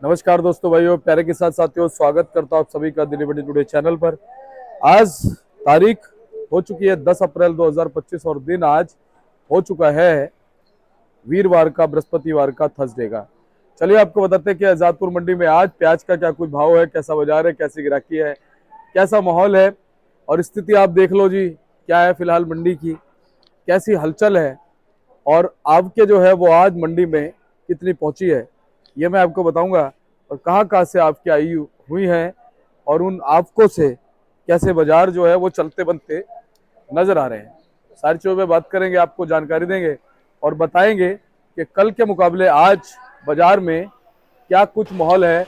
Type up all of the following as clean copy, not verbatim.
नमस्कार दोस्तों, भाइयों, प्यारे के साथ साथियों, स्वागत करता हूं आप सभी का दिल्ली मंडी टुडे चैनल पर। आज तारीख हो चुकी है 10 अप्रैल 2025 और दिन आज हो चुका है वीरवार का, बृहस्पतिवार का, थर्सडे का। चलिए आपको बताते हैं कि आजादपुर मंडी में आज प्याज का क्या कुछ भाव है, कैसा बाजार है, कैसी गिराकी है, कैसा माहौल है और स्थिति आप देख लो जी क्या है फिलहाल मंडी की, कैसी हलचल है और आपके जो है वो आज मंडी में कितनी पहुंची है ये मैं आपको बताऊंगा। और कहाँ कहाँ से आपकी आई हुई हैं और उन आपको से कैसे बाजार जो है वो चलते बनते नजर आ रहे हैं, सारी चीज़ों पे बात करेंगे, आपको जानकारी देंगे और बताएंगे कि कल के मुकाबले आज बाजार में क्या कुछ माहौल है,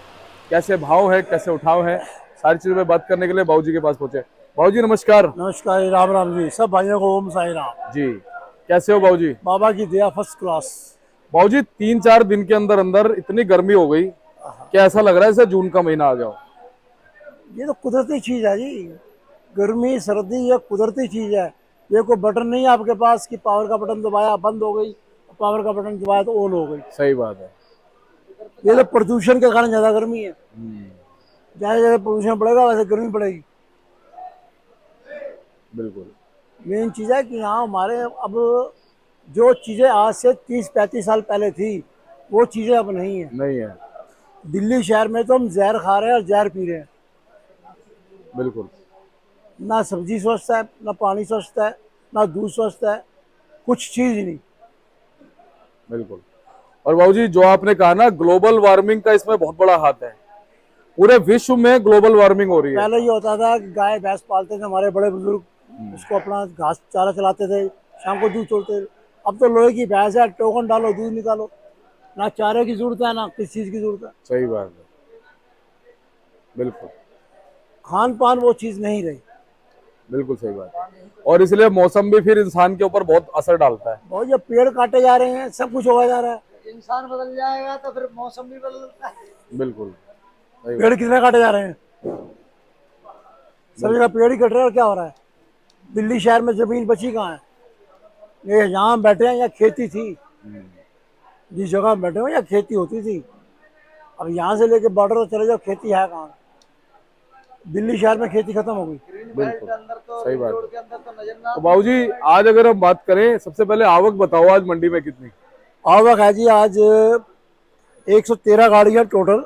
कैसे भाव है, कैसे उठाव है। सारी चीज़ों पे बात करने के लिए बाबूजी के पास पहुंचे। बाबूजी नमस्कार। नमस्कार, राम राम जी। सब भाइयों को ओम साई राम। जी, कैसे हो बाबूजी? बाबा की दया फर्स्ट क्लास। बाबूजी 3-4 दिन के अंदर अंदर इतनी गर्मी हो गई कि ऐसा लग रहा है जैसे जून का महीना आ गया हो। ये तो कुदरती चीज है जी। गर्मी सर्दी ये कुदरती चीज है। ये कोई बटन नहीं है आपके पास कि पावर का बटन दबाया बंद हो गई, पावर का बटन दबाया तो ऑन हो गई। सही बात है। ये तो प्रदूषण के कारण ज्यादा गर्मी है। जैसे जैसे प्रदूषण बढ़ेगा वैसे गर्मी बढ़ेगी। बिल्कुल। मेन चीज है कि यहाँ हमारे अब जो चीजें आज से 30-35 साल पहले थी वो चीजें अब नहीं है। नहीं है। दिल्ली शहर में तो हम जहर खा रहे हैं और जहर पी रहे हैं। बिल्कुल। ना सब्जी स्वस्थ है, ना पानी स्वस्थ है, ना दूध स्वस्थ है, कुछ चीज ही नहीं। बिल्कुल। और बाबूजी जो आपने कहा ना, ग्लोबल वार्मिंग का इसमें बहुत बड़ा हाथ है। पूरे विश्व में ग्लोबल वार्मिंग हो रही है। पहले ये होता था कि गाय भैंस पालते थे हमारे बड़े बुजुर्ग, उसको अपना घास चारा चलाते थे, शाम को दूध छोड़ते थे। अब तो लोहे की भैंस है, टोकन डालो दूध निकालो। ना चारे की जरूरत है ना किस चीज की जरूरत है। सही बात है। बिल्कुल। खान पान वो चीज नहीं रही। बिल्कुल सही बात है। और इसलिए मौसम भी फिर इंसान के ऊपर बहुत असर डालता है। और ये पेड़ काटे जा रहे हैं, सब कुछ होगा जा रहा है। इंसान बदल जाएगा तो फिर मौसम भी बदलता है। बिल्कुल सही पेड़ बात। कितने काटे जा रहे हैं? सभी का पेड़ ही कट रहा है और क्या हो रहा है? दिल्ली शहर में जमीन बची कहाँ है? ये यहाँ हम बैठे हैं, यहाँ खेती थी। जिस जगह हम बैठे हो यहाँ खेती होती थी। अब यहाँ से लेके बॉर्डर चले जाओ, खेती है कहाँ? दिल्ली शहर में खेती खत्म हो गई। बिल्कुल सही बात है। तो बाबूजी आज अगर हम बात करें, सबसे पहले आवक बताओ आज मंडी में कितनी आवक है जी? आज 113 गाड़ी है टोटल।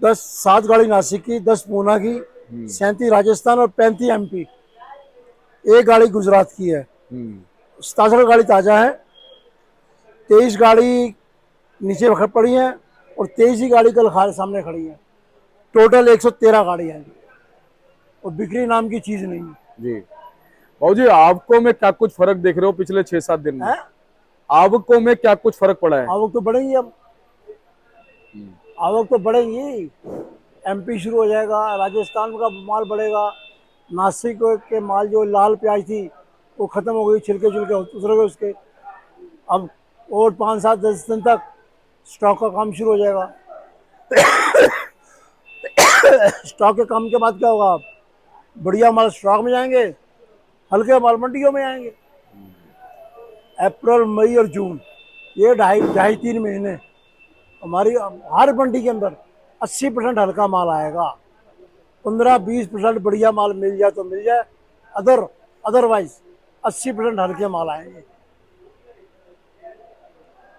7 गाड़ी नासिक की, 10 पूना की, 37 राजस्थान और 35 MP। एक गाड़ी गुजरात की है। 67 गाड़ी ताजा है। 23 गाड़ी नीचे पड़ी है और 23 ही गाड़ी कल सामने खड़ी है। टोटल 113 गाड़ी है और बिक्री नाम की चीज नहीं है जी। बाबूजी आवकों में क्या कुछ फर्क देख रहे हो पिछले 6-7 दिन में? आवकों में क्या कुछ फर्क पड़ा है? आवक तो बढ़ेगी। अब आवक तो बढ़ेगी। MP शुरू हो जाएगा, राजस्थान का माल बढ़ेगा, नासिक के माल जो लाल प्याज थी वो खत्म हो गई, छिलके चुलके उतर गए उसके। अब और 5-7-10 दिन तक स्टॉक का काम शुरू हो जाएगा। स्टॉक के काम के बाद क्या होगा? बढ़िया माल स्टॉक में जाएंगे, हल्के माल मंडियों में आएंगे। अप्रैल, मई और जून ये 2.5-3 महीने हमारी हर मंडी के अंदर 80% हल्का माल आएगा। 15-20% बढ़िया माल मिल जाए तो मिल जाए, अदरवाइज 80% हल्के माल आएंगे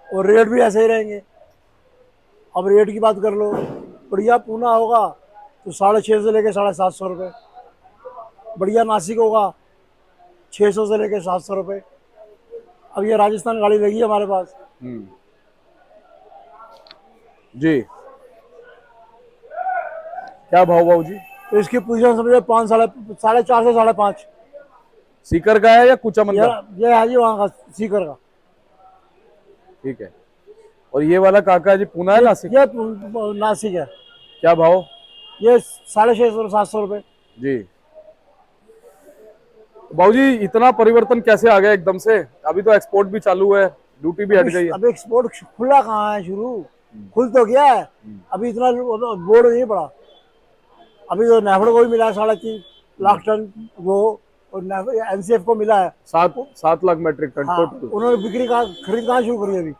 और रेट भी ऐसे ही रहेंगे। अब रेट की बात कर लो, बढ़िया पूना होगा तो 650 से लेके 750 रुपये। बढ़िया नासिक होगा 600 से लेके 700 रुपये। अब ये राजस्थान गाड़ी लगी है हमारे पास। जी। क्या भाव बाबूजी? तो इसकी पोजीशन समझो 4.5 से 5.5। सीकर का है या कुचा मंदिर? ये है जी वहाँ का, सीकर का। ठीक है। और ये वाला काका जी पूना है नासिक? ये नासिक है। क्या भाव? ये 650-700 रुपये। जी। बाबूजी इतना परिवर्तन कैसे आ गया एकदम से? अभी तो एक्सपोर्ट भी चालू है, ड्यूटी भी हट गई है। अब एक्सपोर्ट खुला कहाँ है? शुरू खुल तो गया है, अभी इतना बोर्ड नहीं पड़ा। अभी तो नेफेड को भी मिला है 3.5 लाख टन वो, और NCF को मिला है 7 लाख मेट्रिक टन हाँ, टोटल। उन्होंने बिक्री खरीद कहाँ शुरू करी अभी?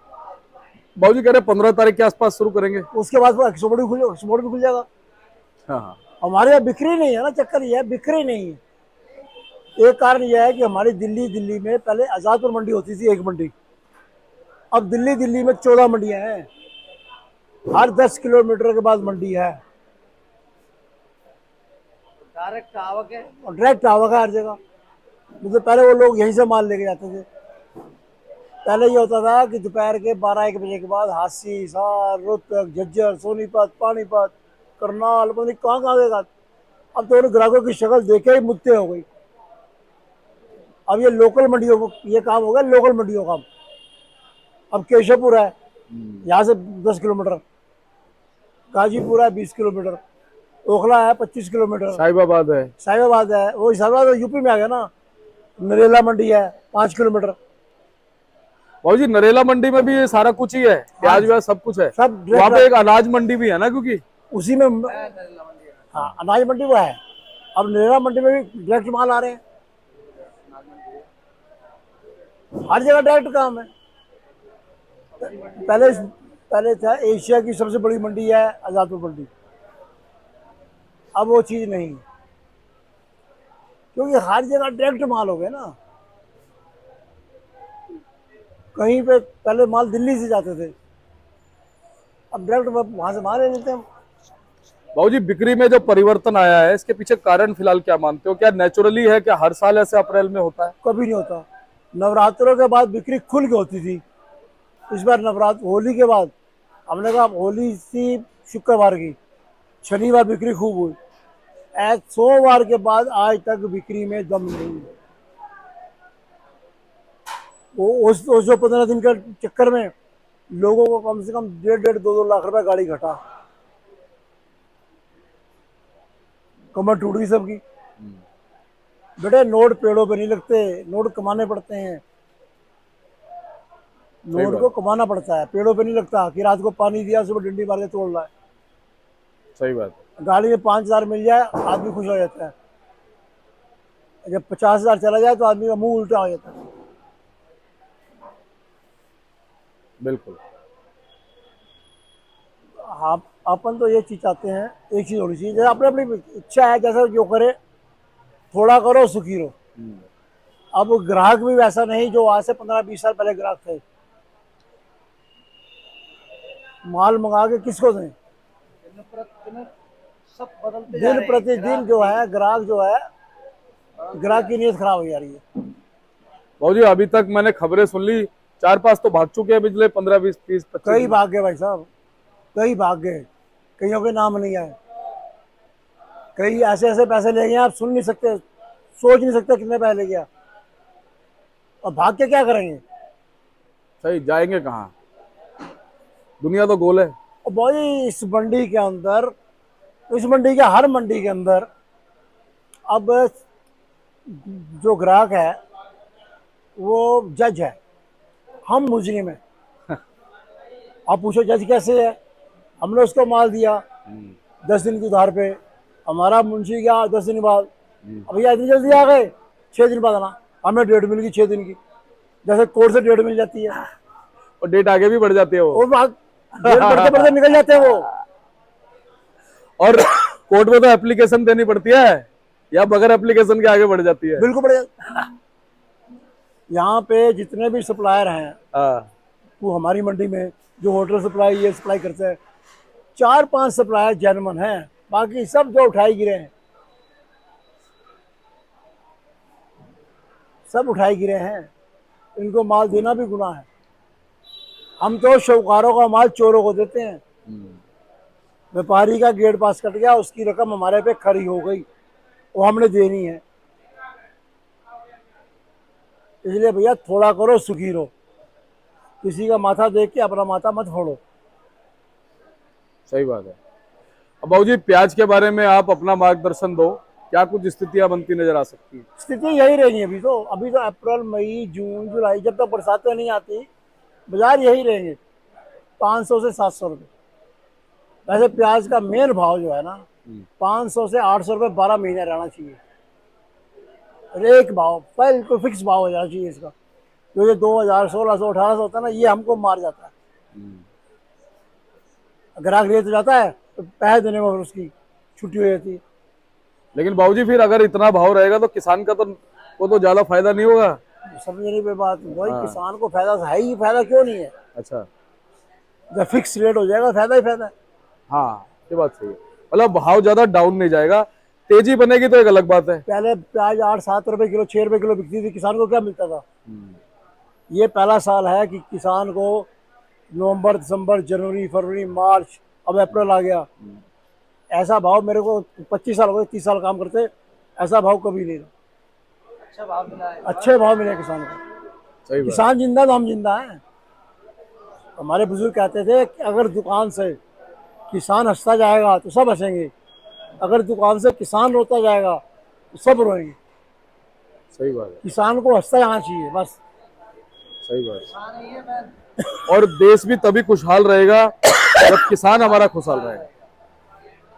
बाबूजी कह रहे 15 तारीख के आसपास शुरू करेंगे। उसके बाद वो एक्सपोर्ट भी खुल जाएगा। हाँ हाँ। हमारे यहाँ बिक्री नहीं है ना, चक्कर ये है बिक्री नहीं है। एक कारण यह है कि हमारी दिल्ली में पहले आजादपुर मंडी होती थी, एक मंडी। अब दिल्ली में 14 मंडियां हैं, हर 10 किलोमीटर के बाद मंडी है। डायरेक्ट आवक है। और डायरेक्ट आवक है हर जगह। मतलब पहले वो लोग यहीं से माल लेके जाते थे। पहले ये होता था कि दोपहर के 12-1 बजे के बाद हांसी, हिसार, रोहतक, झज्जर, सोनीपत, पानीपत, करनाल, पता नहीं कहाँ कहाँ गए। अब तो उन ग्राहकों की शक्ल देखे ही मुत्ते हो गई। अब ये लोकल मंडियों को ये काम हो गया, लोकल मंडियों का। अब केशवपुर है यहाँ से 10 किलोमीटर, गाजीपुर है 20 किलोमीटर, ओखला है 25 किलोमीटर, साहिबाबाद है। साहिबाबाद है। वो साहिबाबाद यूपी में आ गया ना। नरेला मंडी है 5 किलोमीटर। बाबूजी नरेला मंडी में भी ये सारा कुछ ही है, प्याज व्याज सब कुछ है। सब वहाँ पे एक अनाज मंडी भी है ना, क्योंकि उसी में। हाँ, अनाज मंडी वो है। अब नरेला मंडी में भी डायरेक्ट माल आ रहे हैं। हर जगह डायरेक्ट काम है। पहले पहले था एशिया की सबसे बड़ी मंडी है आजादपुर मंडी। अब वो चीज नहीं है, क्योंकि हर जगह डायरेक्ट माल हो गया ना। कहीं पे पहले माल दिल्ली से जाते थे, अब डायरेक्ट वहां से माल ले लेते हैं। बाबूजी बिक्री में जो परिवर्तन आया है, इसके पीछे कारण फिलहाल क्या मानते हो? क्या नेचुरली है, क्या हर साल ऐसे अप्रैल में होता है? कभी नहीं होता। नवरात्रों के बाद बिक्री खुल के होती थी। इस बार नवरात्र होली के बाद हमने कहा होली थी शुक्रवार की, शनिवार बिक्री खूब हुई। सोमवार के बाद आज तक बिक्री में दम नहीं है। वो उस जो 15 दिन के चक्कर में लोगों को कम से कम 1.5-2 लाख रुपए गाड़ी घटा। कमर टूट गई सबकी। बेटे नोट पेड़ों पे नहीं लगते, नोट कमाने पड़ते हैं। नोट को कमाना पड़ता है, पेड़ों पे नहीं लगता कि रात को पानी दिया सुबह डंडी मार के तोड़ रहा है। सही बात है। गाड़ी में 5,000 मिल जाए आदमी खुश हो जाता है। जब 50,000 चला जाए तो आदमी का मुंह उल्टा हो जाता है। बिल्कुल। आप अपन तो ये चीज चाहते हैं, एक चीज होनी चाहिए, जैसे अपने अपनी इच्छा है, जैसा जो करे थोड़ा करो सुखी रहो। अब ग्राहक भी वैसा नहीं जो आज से 15-20 साल पहले ग्राहक थे। माल मंगा के किसको दें? सब बदलते जा दिन रहे हैं। प्रतिदिन जो है ग्राहक जो है, ग्राहक की नीयत खराब हो जा रही है। बाबूजी अभी तक मैंने खबरें सुन ली, 4-5 तो भाग चुके हैं पिछले 15, 20, 30, 25 कई भाग गए भाई साहब, कई भाग गए। कईयों के नाम नहीं आए। कई ऐसे ऐसे पैसे ले गए आप सुन नहीं सकते, सोच नहीं सकते कितने पैसे ले गया। और भाग के क्या करेंगे? सही, जाएंगे कहाँ? दुनिया तो गोल है। और भाई इस मंडी के अंदर, इस मंडी के हर मंडी के अंदर अब जो ग्राहक है वो जज है, हम मुजरिम है। आप पूछो जज कैसे है? हमने उसको माल दिया 10 दिन की उधार पे, हमारा मुंशी गया 10 दिन बाद, अब भैया इतनी जल्दी आ गए, 6 दिन बाद आना। हमें डेट मिल गई 6 दिन की, जैसे कोर्ट से डेट मिल जाती है। और डेट आगे भी बढ़ जाती है वो। डेट बढ़ते बढ़ते निकल जाते हैं वो। और कोर्ट में तो एप्लीकेशन देनी पड़ती है, या बगैर एप्लीकेशन के आगे बढ़ जाती है। बिल्कुल बढ़ जाती। यहाँ पे जितने भी सप्लायर हैं हाँ। वो हमारी मंडी में जो होटल सप्लाई ये सप्लाई करते हैं, 4-5 सप्लायर जेन्युइन हैं, बाकी सब जो उठाई गिरे हैं, सब उठाई गिरे हैं। इनको माल देना भी गुनाह है। हम तो शौकारों का माल चोरों को देते हैं। व्यापारी का गेट पास कट गया, उसकी रकम हमारे पे खरी हो गई, वो हमने देनी है। इसलिए भैया थोड़ा करो सुखी रहो, किसी का माथा देख के अपना माथा मत फोड़ो। सही बात है। अब बाबूजी प्याज के बारे में आप अपना मार्गदर्शन दो, क्या कुछ स्थितियां बनती नजर आ सकती है? स्थिति यही रहेगी। अभी तो अप्रैल, मई, जून, जुलाई, जब तक बरसातें नहीं आती बाजार यही रहेंगे 500 से 700 रुपये। वैसे प्याज का मेन भाव जो है ना 500 से 800 रुपये 12 महीने रहना चाहिए। एक भाव बिल्कुल फिक्स भाव हो जाना चाहिए इसका। जो ये 2000, 1600, 1800 होता है ना, ये हमको मार जाता है। ग्राहक लिए तो जाता है तो पैसे देने में फिर उसकी छुट्टी हो जाती है। लेकिन बाबूजी फिर अगर इतना भाव रहेगा तो किसान का तो को तो ज्यादा फायदा नहीं होगा। समझने पे बात वही, हाँ। किसान को फायदा तो है ही, फायदा क्यों नहीं है? अच्छा। जब फिक्स रेट हो जाएगा फायदा ही फायदा है। हाँ, ये बात सही है। मतलब भाव ज्यादा डाउन नहीं जाएगा, तेजी बनेगी तो एक अलग बात है। पहले प्याज 8-7 रुपए किलो, 6 रुपए किलो बिकती थी, किसान को क्या मिलता था? ये पहला साल है कि किसान को नवंबर, दिसंबर, जनवरी, फरवरी, मार्च, अब अप्रैल आ गया, ऐसा भाव मेरे को 25 साल हो गए, 30 साल काम करते, ऐसा भाव कभी नहीं रहा। अच्छा भाव मिला है। अच्छे भाव मिले किसान को। सही बात। किसान जिंदा तो हम जिंदा हैं। हमारे बुजुर्ग कहते थे कि अगर दुकान से किसान हंसता जाएगा तो सब हंसेंगे, अगर दुकान से किसान रोता जाएगा तो सब रोएंगे। सही बात है। किसान को हंसता जाना चाहिए बस। सही बात हाँ नहीं है मैं। है। और देश भी तभी खुशहाल रहेगा जब किसान हमारा खुशहाल रहेगा।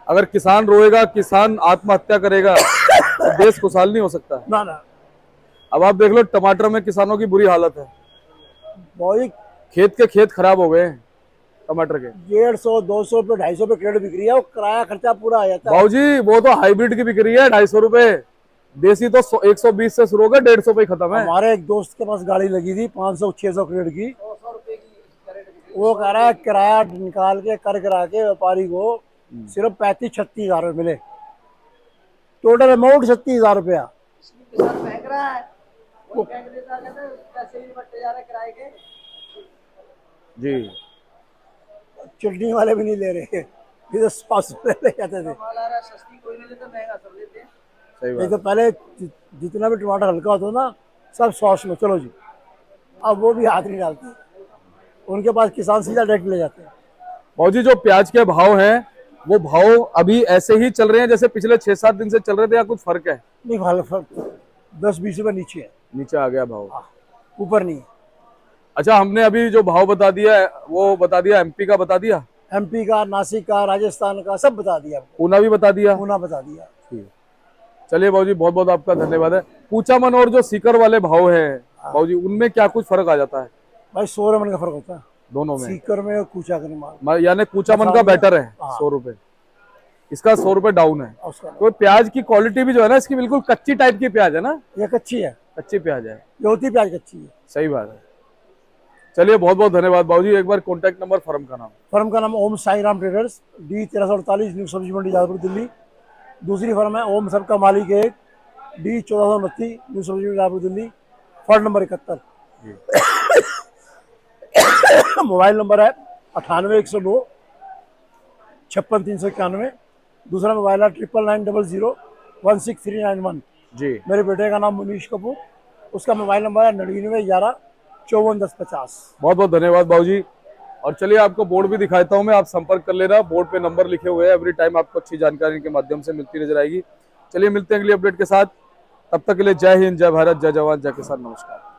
अगर किसान रोएगा, किसान आत्महत्या करेगा तो देश खुशहाल नहीं हो सकता। ना ना, अब आप देख लो टमाटर में किसानों की बुरी हालत है, बहुत खेत के खेत खराब हो गए हैं टमाटर के। 150, 200 पे, 250 पे क्रेडिट बिक रही है, वो किराया खर्चा पूरा आ जाता है। बाबूजी वो तो हाइब्रिड की बिक रही है 250 रुपए, देसी तो 120 से शुरू होकर 150 पे ही खत्म है। हमारे एक दोस्त के पास गाड़ी लगी थी 500-600 क्रेडिट की, 200 रुपए की कैरेट बिकी। वो कह रहा है किराया निकाल के कर करा के व्यापारी को सिर्फ 35-36 हजार रुपये मिले, टोटल अमाउंट 36 हजार रुपया। इसलिए किसान फेंक रहा है, वो फेंक देता, कहते हैं पैसे ही बटते जा रहे किराए के। जी। चटनी वाले भी नहीं ले रहे, ये तो 100 रुपये ले जाते थे। माल आ रहा है, सस्ती कोई नहीं लेता, महंगा सब लेते हैं। सही नहीं बात तो पहले जितना भी टमाटर हल्का होता था ना, सब सॉस में चलो जी, अब वो भी हाथ नहीं डालते, उनके पास किसान सीधा डायरेक्ट ले जाते हैं। बाबूजी जो प्याज के भाव हैं वो भाव अभी ऐसे ही चल रहे हैं जैसे पिछले 6-7 दिन से चल रहे थे, या कुछ फर्क है? नहीं, 10-20 रुपये नीचे है, नीचे आ गया भाव। ऊपर नहीं है। अच्छा, हमने अभी जो भाव बता दिया है वो बता दिया, एमपी का बता दिया, एमपी का, नासिक का, राजस्थान का सब बता दिया, पूना भी बता दिया। पूना बता दिया। ठीक है। चलिए बाबूजी, बहुत बहुत आपका धन्यवाद है। पूचामन और जो सीकर वाले भाव हैं बाबूजी, उनमें क्या कुछ फर्क आ जाता है? भाई 100 रुपये का फर्क होता है दोनों में? सीकर में और कूचा के माल। यानी पूचामन का बेटर है हाँ। 100 रुपए, इसका 100 रुपए डाउन है। और उसका तो प्याज की क्वालिटी भी जो है ना, इसकी बिल्कुल कच्ची टाइप की प्याज है ना, ये कच्ची है, कच्ची प्याज है। ये होती प्याज कच्ची है। सही बात है। चलिए बहुत बहुत धन्यवाद बाबूजी। एक बार कॉन्टैक्ट नंबर, फर्म का नाम। फर्म का नाम Om Sai Ram traders, D 1348, new Sabzi Mandi Jadavpur Delhi. दूसरी फर्म है ओम सबका मालिक एक, D 1429, new Sabzi Mandi Jadavpur Delhi, firm number 71। Mobile number है 98-109 56-391। दूसरा मोबाइल है 9990016391। जी। मेरे बेटे का नाम मुनीश कपूर, उसका मोबाइल नंबर है 9911541050। बहुत बहुत धन्यवाद बाबूजी। और चलिए आपको बोर्ड भी दिखाता हूँ मैं, आप संपर्क कर लेना। बोर्ड पे नंबर लिखे हुए हैं, एवरी टाइम आपको अच्छी जानकारी के माध्यम से मिलती नजर आएगी। चलिए मिलते हैं अगली अपडेट के साथ, तब तक के लिए जय हिंद, जय भारत, जय जवान, जय किसान, नमस्कार।